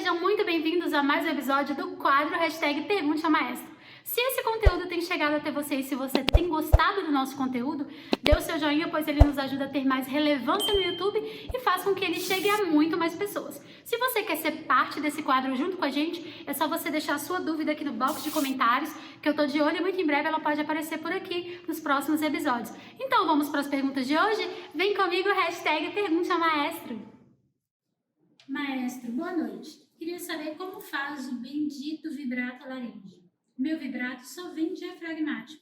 sejam muito bem-vindos a mais um episódio do quadro Pergunte ao Maestro. Se esse conteúdo tem chegado até você e se você tem gostado do nosso conteúdo, dê o seu joinha, pois ele nos ajuda a ter mais relevância no YouTube e faz com que ele chegue a muito mais pessoas. Se você quer ser parte desse quadro junto com a gente, é só você deixar a sua dúvida aqui no box de comentários, que eu tô de olho e muito em breve ela pode aparecer por aqui nos próximos episódios. Então vamos para as perguntas de hoje? Vem comigo, Pergunte ao Maestro. Maestro, boa noite. Queria saber como faz o bendito vibrato laríngeo. Meu vibrato só vem diafragmático.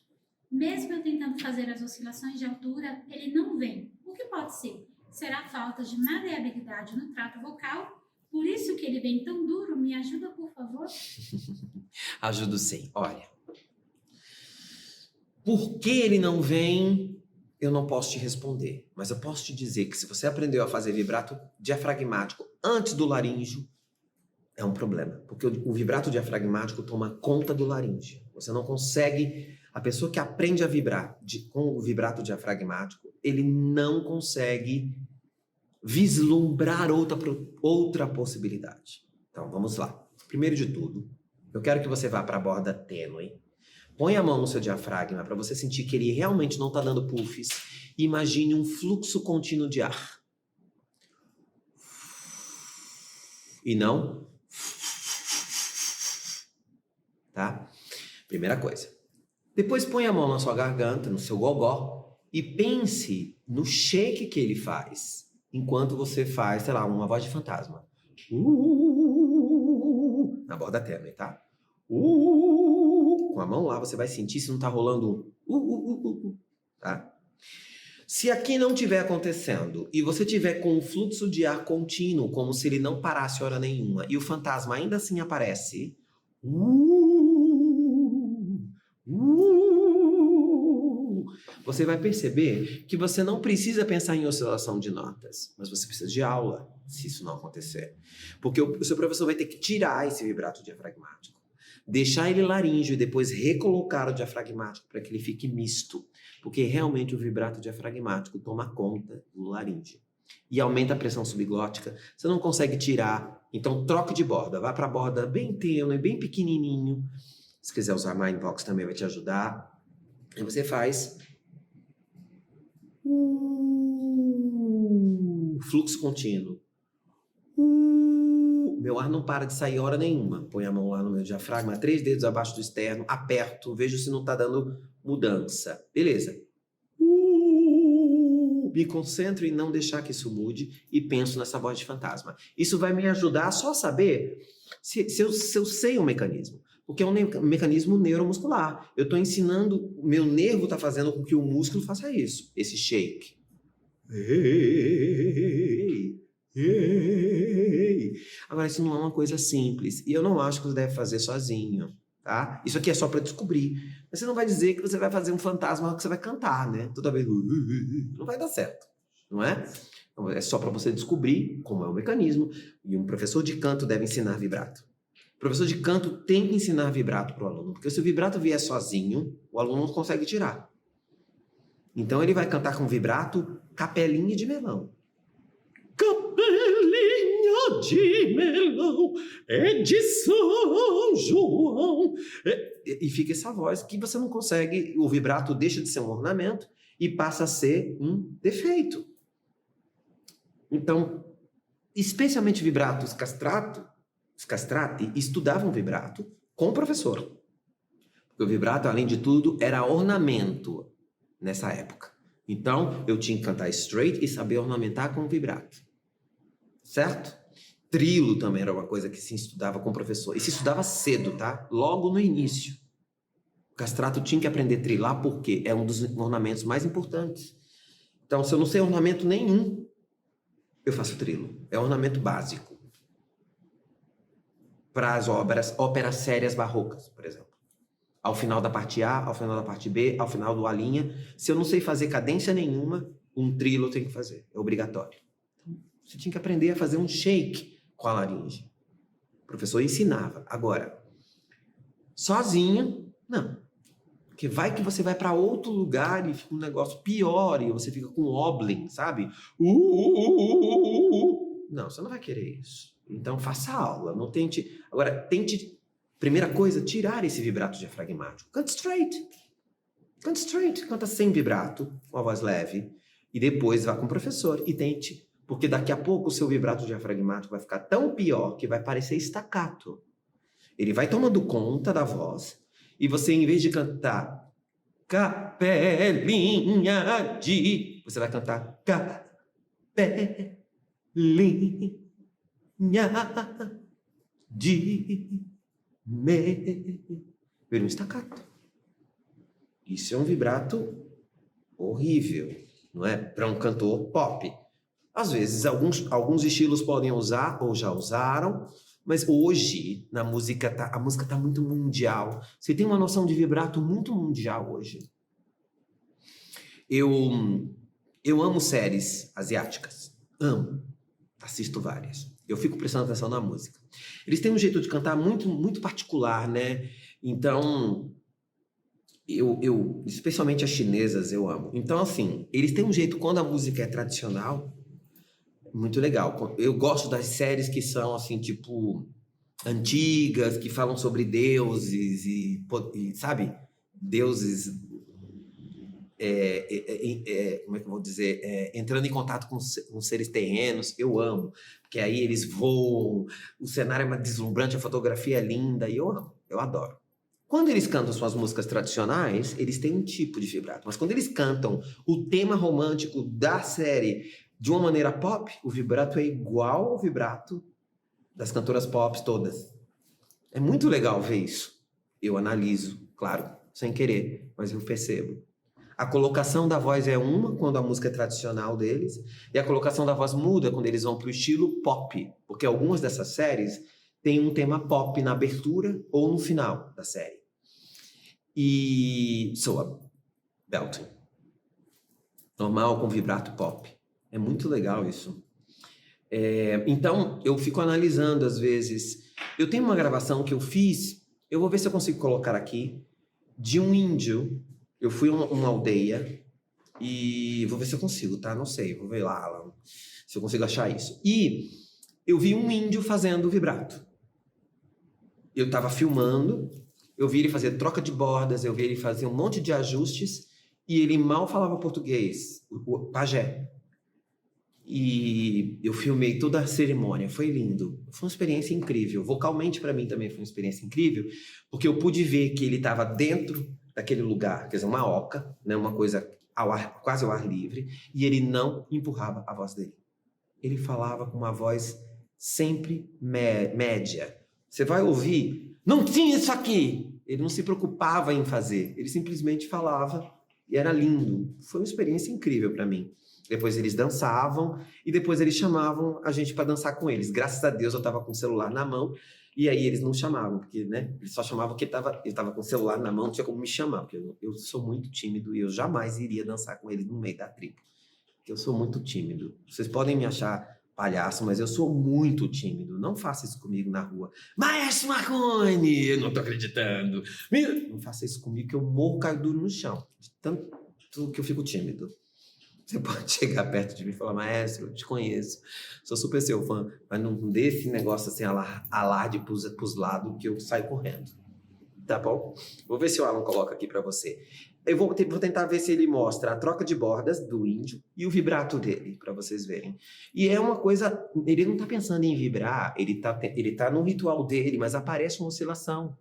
Mesmo eu tentando fazer as oscilações de altura, ele não vem. O que pode ser? Será falta de maleabilidade no trato vocal? Por isso que ele vem tão duro? Me ajuda, por favor? Ajudo sim. Olha, por que ele não vem, eu não posso te responder. Mas eu posso te dizer que se você aprendeu a fazer vibrato diafragmático antes do laríngeo, é um problema. Porque o vibrato diafragmático toma conta do laríngeo. Você não consegue... A pessoa que aprende a vibrar com o vibrato diafragmático, ele não consegue vislumbrar outra possibilidade. Então, vamos lá. Primeiro de tudo, eu quero que você vá para a borda tênue. Põe a mão no seu diafragma para você sentir que ele realmente não está dando puffs. E imagine um fluxo contínuo de ar. E não... Tá? Primeira coisa. Depois põe a mão na sua garganta, no seu gogó, e pense no shake que ele faz, enquanto você faz, sei lá, uma voz de fantasma. Na borda tênue, tá? Com a mão lá, você vai sentir se não tá rolando tá? Se aqui não estiver acontecendo e você tiver com um fluxo de ar contínuo, como se ele não parasse hora nenhuma, e o fantasma ainda assim aparece, você vai perceber que você não precisa pensar em oscilação de notas, mas você precisa de aula, se isso não acontecer. Porque o seu professor vai ter que tirar esse vibrato diafragmático, deixar ele laríngeo e depois recolocar o diafragmático para que ele fique misto. Porque realmente o vibrato diafragmático toma conta do laríngeo. E aumenta a pressão subglótica, você não consegue tirar. Então troque de borda, vá para a borda bem tênue, bem pequenininho. Se quiser usar Mindvox também vai te ajudar. E você faz fluxo contínuo. Meu ar não para de sair hora nenhuma. Põe a mão lá no meu diafragma, 3 dedos abaixo do externo, aperto, vejo se não está dando mudança. Beleza. Me concentro em não deixar que isso mude e penso nessa voz de fantasma. Isso vai me ajudar só a saber se eu sei o mecanismo. Porque é um mecanismo neuromuscular. Eu estou ensinando, o meu nervo está fazendo com que o músculo faça isso. Esse shake. Agora, isso não é uma coisa simples. E eu não acho que você deve fazer sozinho, tá? Isso aqui é só para descobrir. Mas você não vai dizer que você vai fazer um fantasma que você vai cantar, né? Toda vez. Não vai dar certo, não é? Então, é só para você descobrir como é o mecanismo. E um professor de canto deve ensinar vibrato. O professor de canto tem que ensinar vibrato para o aluno. Porque se o vibrato vier sozinho, o aluno não consegue tirar. Então ele vai cantar com vibrato capelinha de melão. Capelinha de melão é de São João. E fica essa voz que você não consegue, o vibrato deixa de ser um ornamento e passa a ser um defeito. Então, especialmente vibratos castrati estudavam vibrato com o professor. Porque o vibrato, além de tudo, era ornamento nessa época. Então, eu tinha que cantar straight e saber ornamentar com vibrato. Certo? Trilo também era uma coisa que se estudava com o professor. E se estudava cedo, tá? Logo no início. O castrato tinha que aprender a trilar porque é um dos ornamentos mais importantes. Então, se eu não sei ornamento nenhum, eu faço trilo. É ornamento básico. Para as óperas sérias barrocas, por exemplo. Ao final da parte A, ao final da parte B, ao final do A'. Se eu não sei fazer cadência nenhuma, um trilo eu tenho que fazer. É obrigatório. Então, você tinha que aprender a fazer um shake com a laringe. O professor ensinava. Agora, sozinho, não. Porque vai que você vai para outro lugar e fica um negócio pior e você fica com wobbling, sabe? Não, você não vai querer isso. Então faça aula, não tente... Agora, tente, primeira coisa, tirar esse vibrato diafragmático. Canta straight. Canta straight, canta sem vibrato, com a voz leve. E depois vá com o professor e tente. Porque daqui a pouco o seu vibrato diafragmático vai ficar tão pior que vai parecer staccato. Ele vai tomando conta da voz e você, em vez de cantar capelinha de... Você vai cantar capelinha de me... Vira um staccato. Isso é um vibrato horrível, não é? Para um cantor pop. Às vezes, alguns estilos podem usar ou já usaram, mas hoje, a música tá muito mundial. Você tem uma noção de vibrato muito mundial hoje. Eu amo séries asiáticas. Amo. Assisto várias. Eu fico prestando atenção na música. Eles têm um jeito de cantar muito, muito particular, né? Então, especialmente as chinesas, eu amo. Então, assim, eles têm um jeito, quando a música é tradicional, muito legal. Eu gosto das séries que são, assim, tipo, antigas, que falam sobre deuses e sabe? Deuses, como é que eu vou dizer? Entrando em contato com seres terrenos. Eu amo. Porque aí eles voam, o cenário é mais deslumbrante, a fotografia é linda, e eu amo, eu adoro. Quando eles cantam suas músicas tradicionais, eles têm um tipo de vibrato. Mas quando eles cantam o tema romântico da série de uma maneira pop, o vibrato é igual ao vibrato das cantoras pop todas. É muito legal ver isso. Eu analiso, claro, sem querer, mas eu percebo. A colocação da voz é uma quando a música é tradicional deles, e a colocação da voz muda quando eles vão para o estilo pop, porque algumas dessas séries têm um tema pop na abertura ou no final da série. E soa belting. Normal com vibrato pop. É muito legal isso. Então, eu fico analisando às vezes. Eu tenho uma gravação que eu fiz, eu vou ver se eu consigo colocar aqui, de um índio. Eu fui a uma aldeia e vou ver se eu consigo, tá? Não sei, vou ver lá, Alan, se eu consigo achar isso. E eu vi um índio fazendo vibrato. Eu tava filmando, eu vi ele fazer troca de bordas, eu vi ele fazer um monte de ajustes e ele mal falava português, o pajé. E eu filmei toda a cerimônia, foi lindo. Foi uma experiência incrível. Vocalmente, para mim, também foi uma experiência incrível, porque eu pude ver que ele estava dentro daquele lugar, quer dizer, uma oca, né, uma coisa quase ao ar livre, e ele não empurrava a voz dele. Ele falava com uma voz sempre média. Você vai ouvir, não tinha isso aqui! Ele não se preocupava em fazer, ele simplesmente falava e era lindo. Foi uma experiência incrível para mim. Depois eles dançavam e depois eles chamavam a gente para dançar com eles. Graças a Deus eu estava com o celular na mão e aí eles não chamavam, porque, né, eles só chamavam porque eu estava com o celular na mão, não tinha como me chamar, porque eu sou muito tímido e eu jamais iria dançar com eles no meio da tribo. Porque eu sou muito tímido. Vocês podem me achar palhaço, mas eu sou muito tímido. Não faça isso comigo na rua. Maestro Marconi! Eu não tô acreditando. Não faça isso comigo que eu morro, caio duro no chão. De tanto que eu fico tímido. Você pode chegar perto de mim e falar, maestro, eu te conheço, sou super seu fã, mas não dê esse negócio assim, alarde pros lados, que eu saio correndo. Tá bom? Vou ver se o Alan coloca aqui para você. Eu vou tentar ver se ele mostra a troca de bordas do índio e o vibrato dele, para vocês verem. E é uma coisa, ele não tá pensando em vibrar, ele tá no ritual dele, mas aparece uma oscilação.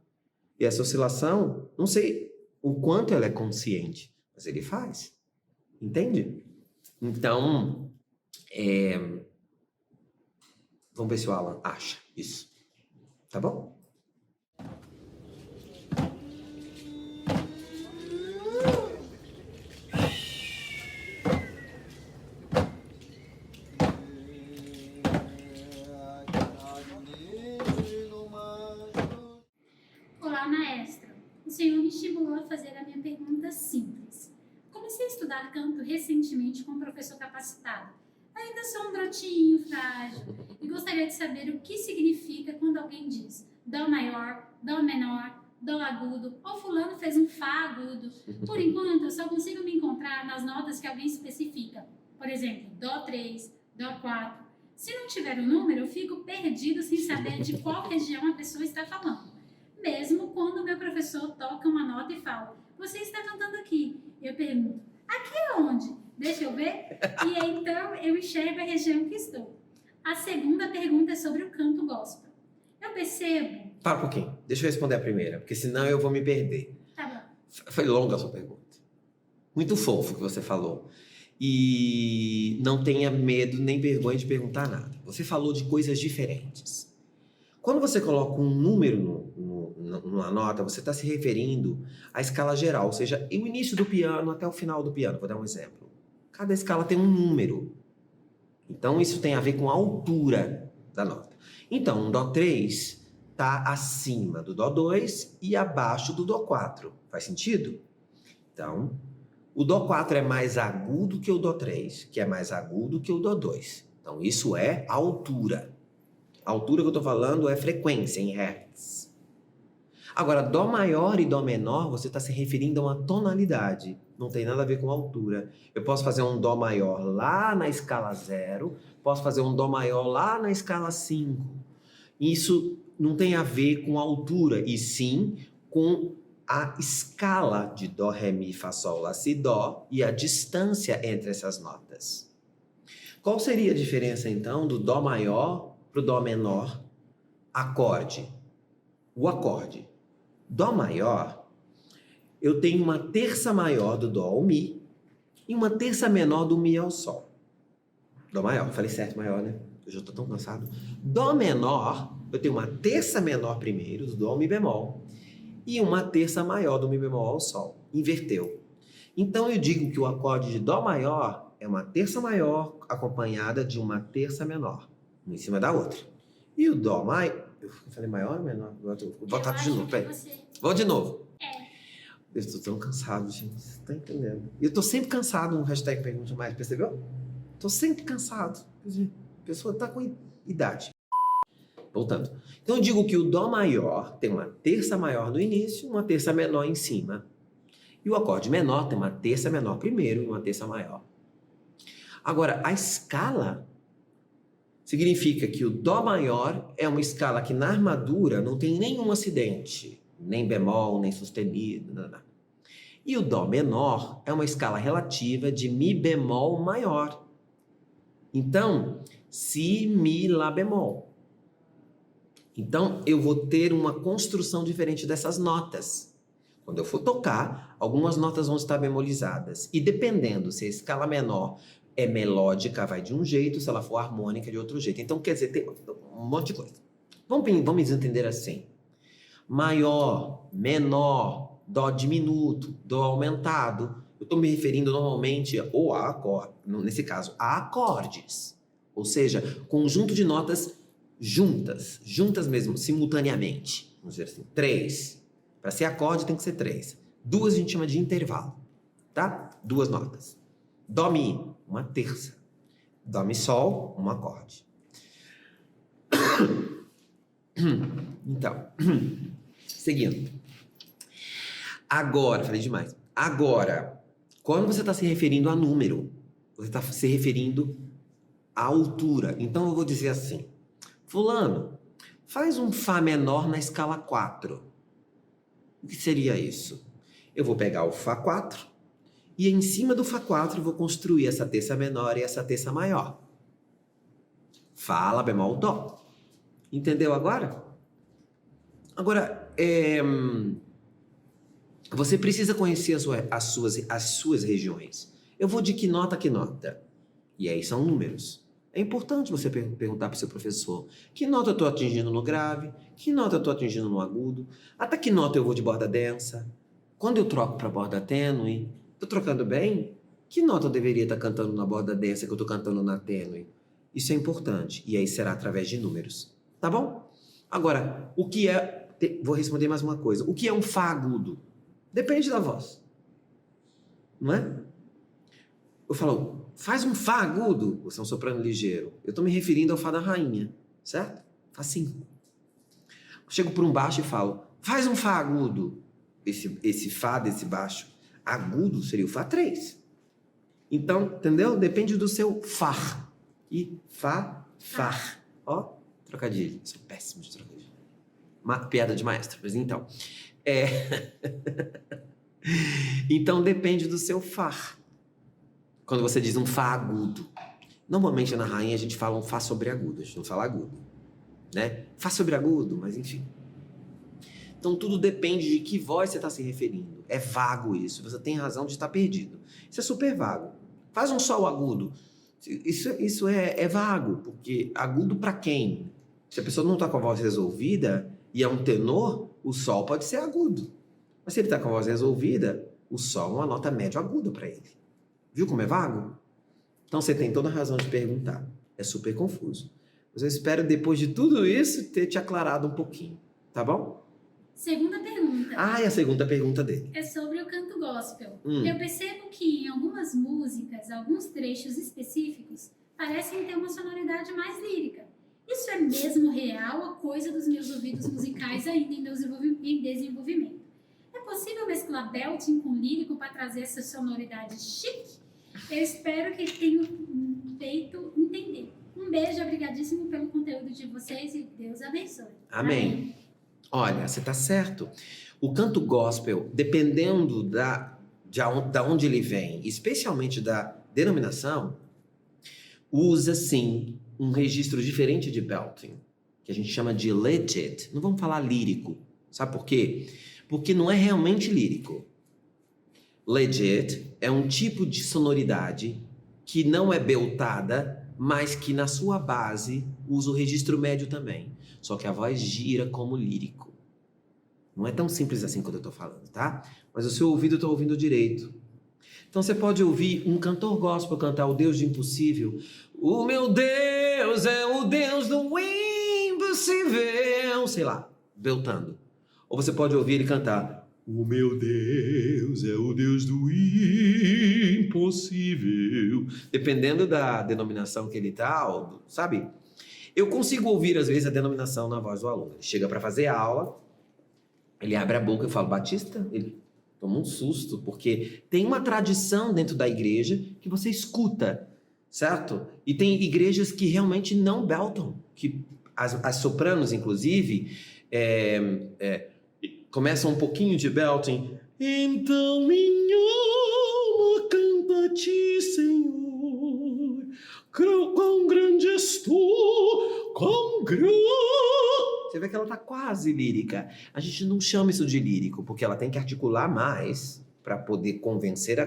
E essa oscilação, não sei o quanto ela é consciente, mas ele faz. Entende? Então, vamos ver se o Alan acha isso. Tá bom? Olá, maestro. O senhor me estimulou a fazer a minha pergunta simples. Comecei a estudar canto recentemente com um professor capacitado. Ainda sou um brotinho frágil e gostaria de saber o que significa quando alguém diz dó maior, dó menor, dó agudo ou fulano fez um fá agudo. Por enquanto, eu só consigo me encontrar nas notas que alguém especifica. Por exemplo, dó 3, dó 4. Se não tiver o número, eu fico perdido sem saber de qual região a pessoa está falando. Mesmo quando o meu professor toca uma nota e fala, você está cantando aqui. Eu pergunto, aqui é onde? Deixa eu ver. E aí, então eu enxergo a região que estou. A segunda pergunta é sobre o canto gospel. Eu percebo... Para um pouquinho, deixa eu responder a primeira, porque senão eu vou me perder. Tá bom. Foi longa a sua pergunta. Muito fofo que você falou. E não tenha medo nem vergonha de perguntar nada. Você falou de coisas diferentes. Quando você coloca um número numa nota, você está se referindo à escala geral, ou seja, o início do piano até o final do piano. Vou dar um exemplo. Cada escala tem um número. Então, isso tem a ver com a altura da nota. Então, um Dó3 está acima do Dó2 e abaixo do Dó4. Faz sentido? Então, o Dó4 é mais agudo que o Dó3, que é mais agudo que o Dó2. Então, isso é altura. A altura que eu estou falando é frequência, em hertz. Agora, Dó maior e Dó menor, você está se referindo a uma tonalidade. Não tem nada a ver com altura. Eu posso fazer um Dó maior lá na escala 0, posso fazer um Dó maior lá na escala 5. Isso não tem a ver com altura, e sim com a escala de Dó, Ré, Mi, Fá, Sol, Lá, Si, Dó e a distância entre essas notas. Qual seria a diferença, então, do Dó maior para o Dó menor? Acorde. O acorde. Dó maior, eu tenho uma terça maior do Dó ao Mi e uma terça menor do Mi ao Sol. Dó maior, falei certo, maior, né? Eu já estou tão cansado. Dó menor, eu tenho uma terça menor primeiro, do Dó ao Mi bemol, e uma terça maior do Mi bemol ao Sol. Inverteu. Então eu digo que o acorde de Dó maior é uma terça maior acompanhada de uma terça menor, uma em cima da outra. E o Dó maior... Eu falei maior ou menor? Vou botar de novo, peraí. Vou de novo. Eu estou tão cansado, gente. Você tá entendendo? E eu tô sempre cansado no hashtag Pergunte Mais, percebeu? Tô sempre cansado. A pessoa tá com idade. Voltando. Então eu digo que o Dó maior tem uma terça maior no início e uma terça menor em cima. E o acorde menor tem uma terça menor primeiro e uma terça maior. Agora, a escala significa que o Dó maior é uma escala que na armadura não tem nenhum acidente. Nem bemol, nem sustenido, nada. E o Dó menor é uma escala relativa de Mi bemol maior. Então, Si, Mi, Lá bemol. Então, eu vou ter uma construção diferente dessas notas. Quando eu for tocar, algumas notas vão estar bemolizadas. E dependendo se a escala menor é melódica, vai de um jeito, se ela for harmônica, de outro jeito. Então, quer dizer, tem um monte de coisa. Vamos entender assim. Maior, menor, Dó diminuto, Dó aumentado. Eu estou me referindo normalmente ou a acorde, nesse caso, a acordes. Ou seja, conjunto de notas juntas mesmo, simultaneamente. Vamos dizer assim, 3. Para ser acorde tem que ser 3. 2 a gente chama de intervalo, tá? 2 notas. Dó, Mi, uma terça. Dó, Mi, Sol, um acorde. Então, seguindo. Agora, falei demais. Agora, quando você está se referindo a número, você está se referindo à altura. Então, eu vou dizer assim. Fulano, faz um Fá menor na escala 4. O que seria isso? Eu vou pegar o Fá 4 e em cima do Fá 4 eu vou construir essa terça menor e essa terça maior. Fá, Lá bemol, Dó. Entendeu agora? Agora, você precisa conhecer as suas regiões. Eu vou de que nota a que nota? E aí são números. É importante você perguntar para o seu professor que nota eu estou atingindo no grave, que nota eu estou atingindo no agudo, até que nota eu vou de borda densa. Quando eu troco para borda tênue, estou trocando bem? Que nota eu deveria estar cantando na borda densa que eu estou cantando na tênue? Isso é importante, e aí será através de números. Tá bom? Agora, o que é... Vou responder mais uma coisa. O que é um Fá agudo? Depende da voz. Não é? Eu falo, faz um Fá agudo. Você é um soprano ligeiro. Eu estou me referindo ao Fá da rainha, certo? Fá 5. Eu chego por um baixo e falo, faz um Fá agudo. Esse Fá desse baixo agudo seria o Fá 3. Então, entendeu? Depende do seu Fá. E Fá, Far. Ó, trocadilho. Sou péssimo de trocadilho. Piada de maestro. Mas então. Então depende do seu far. Quando você diz um fá agudo. Normalmente na rainha a gente fala um fá sobre agudo. A gente não fala agudo. Né? Fá sobre agudo, mas enfim. Então tudo depende de que voz você está se referindo. É vago isso. Você tem razão de estar perdido. Isso é super vago. Faz um sol agudo. Isso é vago, porque agudo para quem? Se a pessoa não está com a voz resolvida e é um tenor, o sol pode ser agudo. Mas se ele está com a voz resolvida, o sol é uma nota médio aguda para ele. Viu como é vago? Então você tem toda a razão de perguntar. É super confuso. Mas eu espero, depois de tudo isso, ter te aclarado um pouquinho. Tá bom? Segunda pergunta. E a segunda pergunta dele. É sobre o canto gospel. Eu percebo que em algumas músicas, alguns trechos específicos, parecem ter uma sonoridade mais lírica. Isso é mesmo real ou coisa dos meus ouvidos musicais ainda em desenvolvimento? É possível mesclar belting com lírico para trazer essa sonoridade chique? Eu espero que tenham feito entender. Um beijo, obrigadíssimo pelo conteúdo de vocês e Deus abençoe. Amém. Olha, você está certo. O canto gospel, dependendo de onde ele vem, especialmente da denominação, usa sim um registro diferente de belting, que a gente chama de legit. Não vamos falar lírico. Sabe por quê? Porque não é realmente lírico. Legit é um tipo de sonoridade que não é beltada, mas que na sua base usa o registro médio também. Só que a voz gira como lírico. Não é tão simples assim quando eu estou falando, tá? Mas o seu ouvido está ouvindo direito. Então você pode ouvir um cantor gospel cantar o Deus de impossível. O meu Deus é o Deus do impossível. Sei lá, beltando. Ou você pode ouvir ele cantar: o meu Deus é o Deus do impossível. Dependendo da denominação que ele tá, sabe? Eu consigo ouvir, às vezes, a denominação na voz do aluno. Ele chega para fazer aula, ele abre a boca e fala, Batista, ele toma um susto, porque tem uma tradição dentro da igreja que você escuta, certo? E tem igrejas que realmente não beltam, que as sopranos, inclusive, começam um pouquinho de belting. Então minha alma canta a ti, Senhor, quão grande és tu, quão grande... Você vê que ela tá quase lírica. A gente não chama isso de lírico, porque ela tem que articular mais para poder convencer a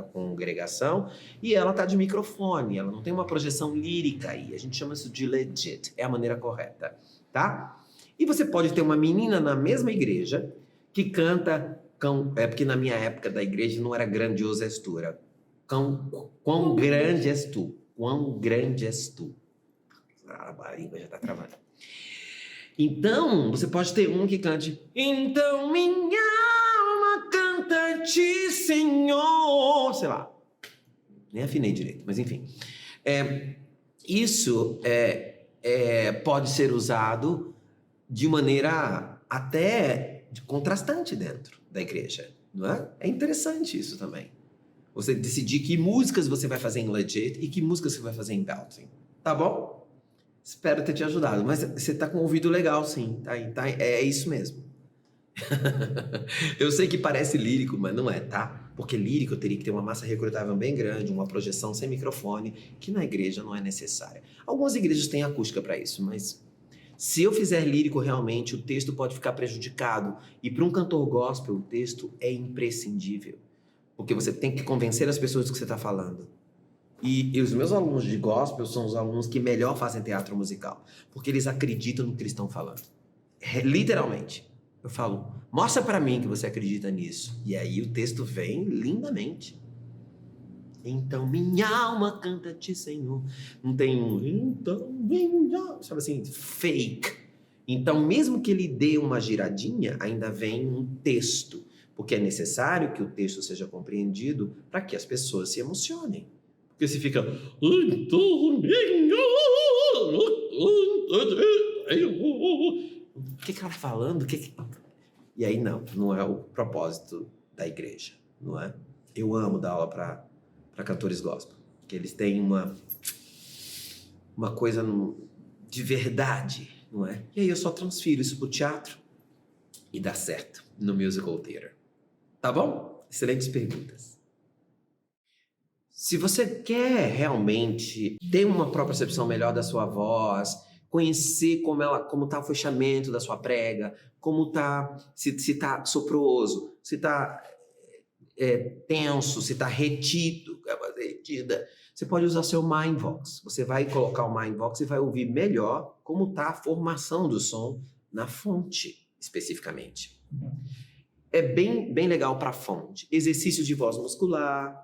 congregação, e ela tá de microfone, ela não tem uma projeção lírica aí. A gente chama isso de legit, é a maneira correta, tá? E você pode ter uma menina na mesma igreja que canta, porque na minha época da igreja não era grandioso és tu, era quão grande és tu, quão grande és tu. A língua já tá travando. Então, você pode ter um que cante, então minha alma canta a ti, Senhor. Sei lá, nem afinei direito, mas enfim. Isso pode ser usado de maneira até contrastante dentro da igreja, não é? É interessante isso também. Você decidir que músicas você vai fazer em legit e que músicas você vai fazer em belting. Tá bom? Espero ter te ajudado. Mas você tá com o ouvido legal, sim. Tá, é isso mesmo. Eu sei que parece lírico, mas não é, tá? Porque lírico teria que ter uma massa recrutável bem grande, uma projeção sem microfone, que na igreja não é necessária. Algumas igrejas têm acústica para isso, mas se eu fizer lírico realmente, o texto pode ficar prejudicado. E para um cantor gospel, o texto é imprescindível. Porque você tem que convencer as pessoas do que você está falando. E os meus alunos de gospel são os alunos que melhor fazem teatro musical. Porque eles acreditam no que eles estão falando. Literalmente. Eu falo, mostra para mim que você acredita nisso. E aí o texto vem lindamente. Então minha alma canta a ti, Senhor. Não tem um... Então minha... Sabe assim, fake. Então mesmo que ele dê uma giradinha, ainda vem um texto. Porque é necessário que o texto seja compreendido para que as pessoas se emocionem. Porque se fica... O que ela tá falando? E aí não é o propósito da igreja, não é? Eu amo dar aula para cantores gospel, que eles têm uma coisa de verdade, não é? E aí eu só transfiro isso pro teatro e dá certo no musical theater. Tá bom? Excelentes perguntas. Se você quer realmente ter uma própria percepção melhor da sua voz, conhecer como tá o fechamento da sua prega, como tá, se tá soproso, se tá tenso, se tá retido, retida, você pode usar seu Mindvox. Você vai colocar o Mindvox e vai ouvir melhor como tá a formação do som na fonte, especificamente. É bem legal para fonte. Exercícios de voz muscular,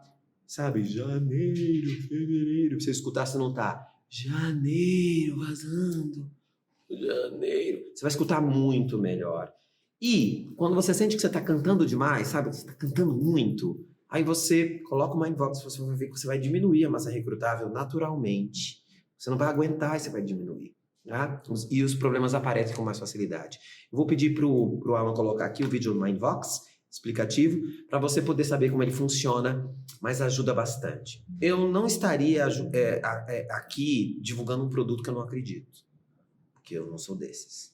sabe? Janeiro, fevereiro. Pra você escutar se não tá janeiro vazando. Janeiro. Você vai escutar muito melhor. E quando você sente que você tá cantando demais, sabe? Você tá cantando muito. Aí você coloca o Mindvox, você vai ver que você vai diminuir a massa recrutável naturalmente. Você não vai aguentar e você vai diminuir. Tá? E os problemas aparecem com mais facilidade. Eu vou pedir pro Alan colocar aqui o vídeo do Mindvox explicativo para você poder saber como ele funciona, mas ajuda bastante. Eu não estaria aqui divulgando um produto que eu não acredito, porque eu não sou desses.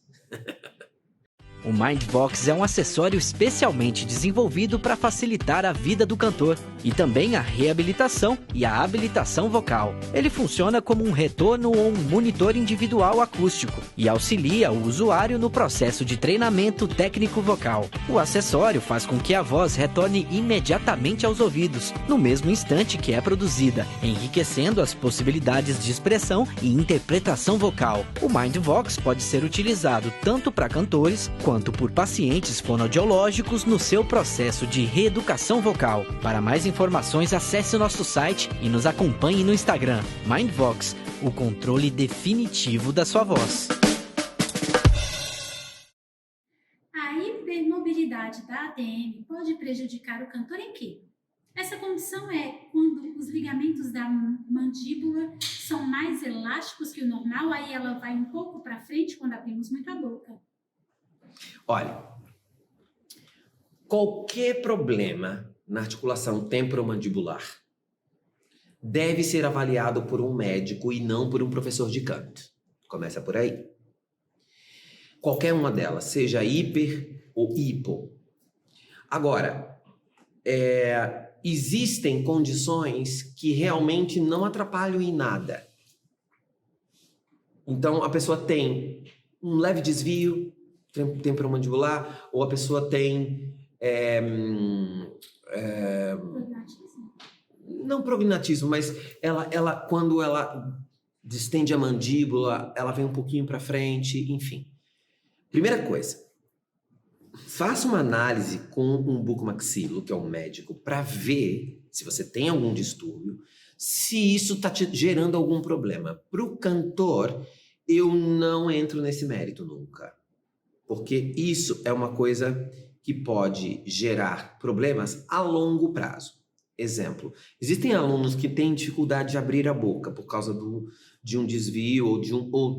O Mindvox é um acessório especialmente desenvolvido para facilitar a vida do cantor e também a reabilitação e a habilitação vocal. Ele funciona como um retorno ou um monitor individual acústico e auxilia o usuário no processo de treinamento técnico vocal. O acessório faz com que a voz retorne imediatamente aos ouvidos, no mesmo instante que é produzida, enriquecendo as possibilidades de expressão e interpretação vocal. O Mindvox pode ser utilizado tanto para cantores quanto por pacientes fonoaudiológicos no seu processo de reeducação vocal. Para mais informações, acesse o nosso site e nos acompanhe no Instagram. Mindvox, o controle definitivo da sua voz. A hipermobilidade da ATM pode prejudicar o cantor em quê? Essa condição é quando os ligamentos da mandíbula são mais elásticos que o normal, aí ela vai um pouco para frente quando abrimos muito a boca. Olha, qualquer problema na articulação temporomandibular deve ser avaliado por um médico e não por um professor de canto. Começa por aí. Qualquer uma delas, seja hiper ou hipo. Agora, existem condições que realmente não atrapalham em nada. Então, a pessoa tem um leve desvio temporomandibular, ou a pessoa tem não prognatismo, mas ela quando ela distende a mandíbula, ela vem um pouquinho para frente, enfim. Primeira coisa, faça uma análise com um bucomaxilo, que é um médico, para ver se você tem algum distúrbio, se isso está te gerando algum problema. Para o cantor, eu não entro nesse mérito nunca. Porque isso é uma coisa que pode gerar problemas a longo prazo. Exemplo, existem alunos que têm dificuldade de abrir a boca por causa de um desvio ou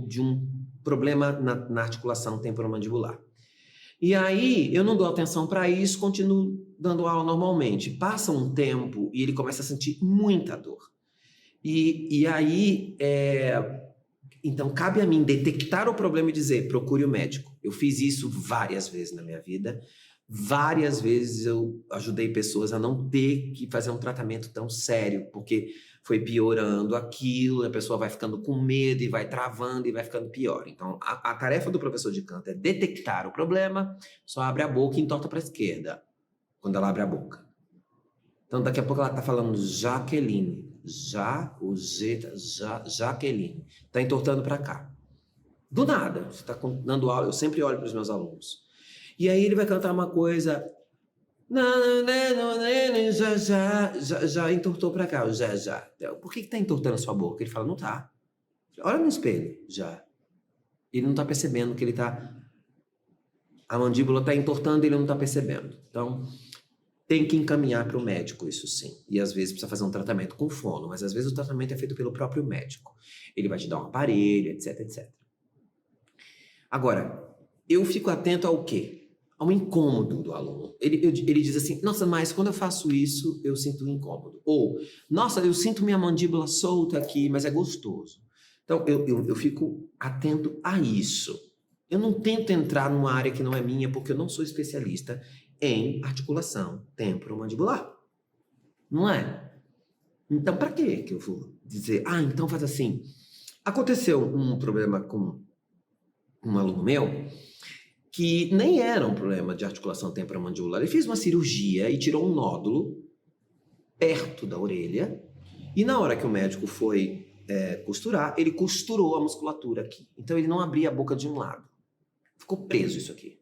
de um problema na articulação temporomandibular. E aí, eu não dou atenção para isso, continuo dando aula normalmente. Passa um tempo e ele começa a sentir muita dor. E aí, então, cabe a mim detectar o problema e dizer, procure o médico. Eu fiz isso várias vezes na minha vida. Várias vezes eu ajudei pessoas a não ter que fazer um tratamento tão sério, porque foi piorando aquilo, a pessoa vai ficando com medo e vai travando e vai ficando pior. Então, a tarefa do professor de canto é detectar o problema, só abre a boca e entorta para a esquerda, quando ela abre a boca. Então, daqui a pouco ela está falando Jaqueline. Jaqueline. Está entortando para cá. Do nada. Você está dando aula. Eu sempre olho para os meus alunos. E aí ele vai cantar uma coisa. Já entortou para cá. Já. Por que está entortando a sua boca? Ele fala, não tá. Olha no espelho. Já. Ele não está percebendo que ele está... A mandíbula está entortando e ele não está percebendo. Então... tem que encaminhar para o médico, isso sim. E às vezes precisa fazer um tratamento com fono, mas às vezes o tratamento é feito pelo próprio médico. Ele vai te dar um aparelho, etc, etc. Agora, eu fico atento ao quê? Ao incômodo do aluno. Ele diz assim, nossa, mas quando eu faço isso, eu sinto um incômodo. Ou, nossa, eu sinto minha mandíbula solta aqui, mas é gostoso. Então, eu fico atento a isso. Eu não tento entrar numa área que não é minha, porque eu não sou especialista em articulação temporomandibular. Não é? Então, para que eu vou dizer, então faz assim? Aconteceu um problema com um aluno meu, que nem era um problema de articulação temporomandibular. Ele fez uma cirurgia e tirou um nódulo perto da orelha, e na hora que o médico foi costurar, ele costurou a musculatura aqui. Então ele não abria a boca de um lado. Ficou preso isso aqui.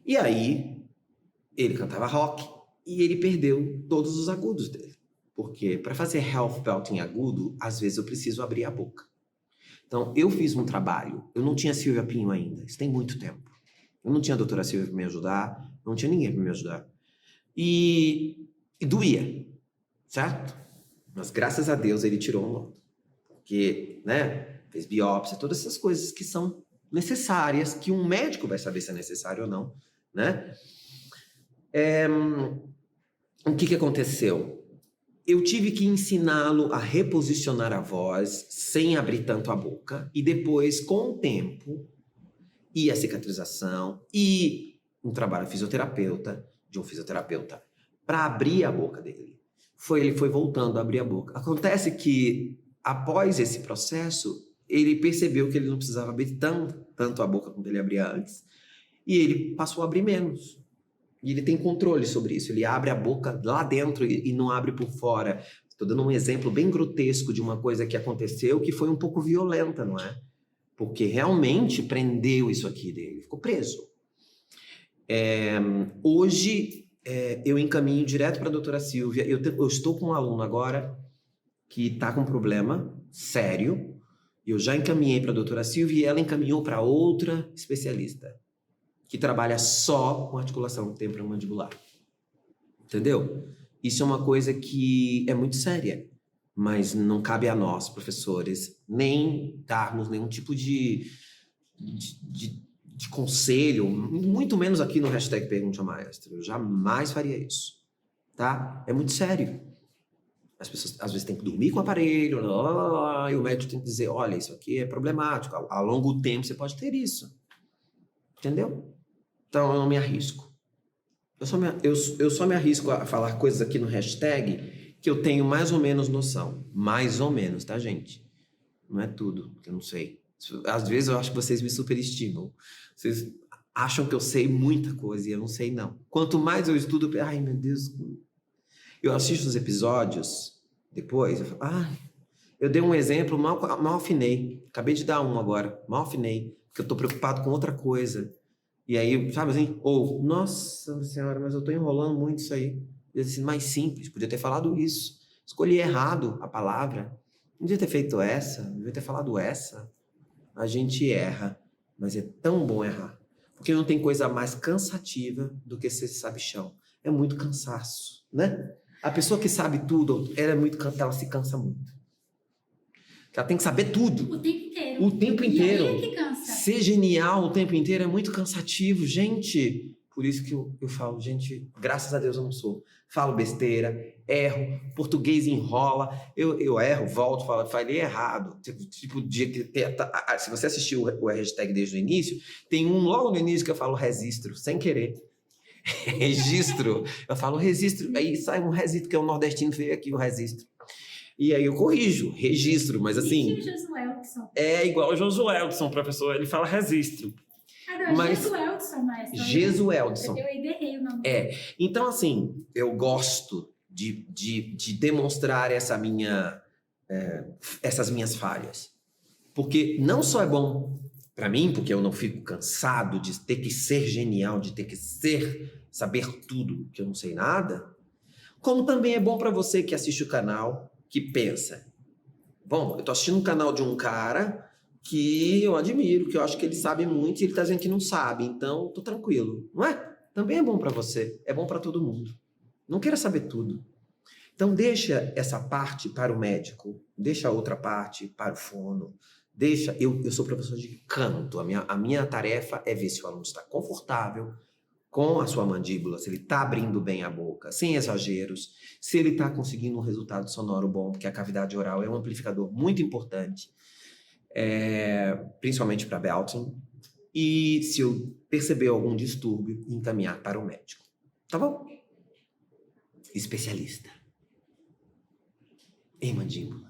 E aí, ele cantava rock e ele perdeu todos os agudos dele. Porque para fazer health belting agudo, às vezes eu preciso abrir a boca. Então, eu fiz um trabalho. Eu não tinha Silvia Pinho ainda. Isso tem muito tempo. Eu não tinha a doutora Silvia para me ajudar. Não tinha ninguém para me ajudar. E doía. Certo? Mas, graças a Deus, ele tirou um nódulo. Porque, né? Fez biópsia. Todas essas coisas que são necessárias. Que um médico vai saber se é necessário ou não. Né? O que aconteceu? Eu tive que ensiná-lo a reposicionar a voz sem abrir tanto a boca. E depois, com o tempo, e a cicatrização, e um trabalho de um fisioterapeuta, para abrir a boca dele. Ele foi voltando a abrir a boca. Acontece que, após esse processo, ele percebeu que ele não precisava abrir tanto a boca quanto ele abria antes. E ele passou a abrir menos. E ele tem controle sobre isso. Ele abre a boca lá dentro e não abre por fora. Estou dando um exemplo bem grotesco de uma coisa que aconteceu que foi um pouco violenta, não é? Porque realmente prendeu isso aqui dele. Ficou preso. Hoje, eu encaminho direto para a doutora Silvia. Eu estou com um aluno agora que está com um problema sério. Eu já encaminhei para a doutora Silvia e ela encaminhou para outra especialista que trabalha só com articulação temporomandibular. Entendeu? Isso é uma coisa que é muito séria, mas não cabe a nós, professores, nem darmos nenhum tipo de conselho, muito menos aqui no hashtag Pergunte ao Maestro. Eu jamais faria isso, tá? É muito sério. As pessoas, às vezes, têm que dormir com o aparelho, e o médico tem que dizer, olha, isso aqui é problemático, a longo tempo você pode ter isso. Entendeu? Então, eu não me arrisco. Eu só me arrisco a falar coisas aqui no hashtag que eu tenho mais ou menos noção. Mais ou menos, tá, gente? Não é tudo, que eu não sei. Às vezes eu acho que vocês me superestimam. Vocês acham que eu sei muita coisa e eu não sei, não. Quanto mais eu estudo, ai, meu Deus. Eu assisto os episódios, depois, eu falo, eu dei um exemplo, mal afinei. Acabei de dar um agora, mal afinei, porque eu tô preocupado com outra coisa. E aí, sabe assim, nossa senhora, mas eu tô enrolando muito isso aí. Eu disse, mais simples, podia ter falado isso. Escolhi errado a palavra. Não devia ter feito essa, não devia ter falado essa. A gente erra, mas é tão bom errar. Porque não tem coisa mais cansativa do que ser sabichão. É muito cansaço, né? A pessoa que sabe tudo, ela se cansa muito. Ela tem que saber tudo. O tempo inteiro. O tempo inteiro. E aí é que cansa. Ser genial o tempo inteiro é muito cansativo, gente. Por isso que eu falo, gente, graças a Deus eu não sou. Falo besteira, erro, português enrola, eu erro, volto, falei errado. Tipo, dia que se você assistiu o hashtag desde o início, tem um logo no início que eu falo registro, sem querer. Registro. Eu falo registro, aí sai um registro, que é um nordestino veio aqui, o registro. E aí eu corrijo, registro, mas assim... E o Josuelson? É igual o Josuelson, professor, ele fala registro. Não, mas... Jesuelson, maestro. Jesuelson. Eu errei o nome. Então assim, eu gosto de demonstrar essas minhas falhas. Porque não só é bom para mim, porque eu não fico cansado de ter que ser genial, de ter que saber tudo, que eu não sei nada, como também é bom para você que assiste o canal, que pensa, bom, eu tô assistindo um canal de um cara que eu admiro, que eu acho que ele sabe muito e ele tá dizendo que não sabe, então tô tranquilo, não é? Também é bom para você, é bom para todo mundo. Não queira saber tudo. Então deixa essa parte para o médico, deixa a outra parte para o fono, eu sou professor de canto, a minha tarefa é ver se o aluno está confortável, com a sua mandíbula, se ele está abrindo bem a boca, sem exageros, se ele está conseguindo um resultado sonoro bom, porque a cavidade oral é um amplificador muito importante, principalmente para Belton, e se eu perceber algum distúrbio, encaminhar para o médico. Tá bom? Especialista em mandíbula.